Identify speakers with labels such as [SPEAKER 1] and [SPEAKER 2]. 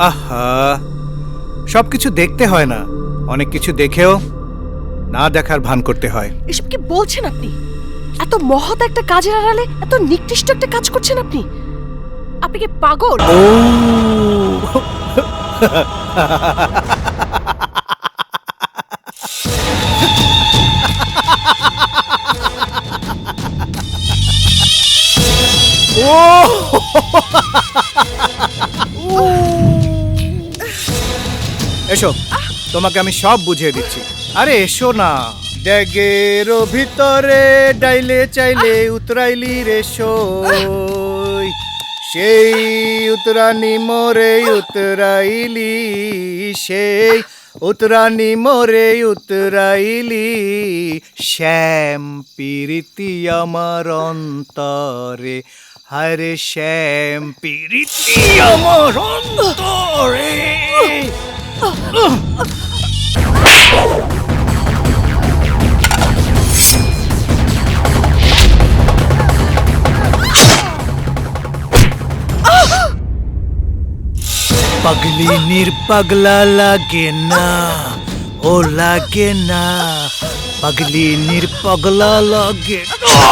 [SPEAKER 1] আহা, সবকিছু দেখতে হয় না, অনেক কিছু দেখেও না দেখার ভান করতে হয়।
[SPEAKER 2] এসব কি বলছেন আপনি? এত মহৎ একটা কাজের আড়ালে এত নিকৃষ্ট একটা কাজ করছেন আপনি? আপনি কি পাগল?
[SPEAKER 1] ও এসো, তোমাকে আমি সব বুঝিয়ে দিচ্ছি। আরে এসো না। ড্যাগের ভিতরে ডাইলে চাইলে উতরাইলি রে সই, সেই উতরানি মোরে উতরাইলি, সেই উতরানি মোরে উতরাইলি। শ্যাম প্রীতি আমার অন্তরে, হারে শ্যাম প্রীতি আমার অন্তরে। पगली निर्पगला लागे ना, ओ लागे ना, पगली निर्पगला लागे ना।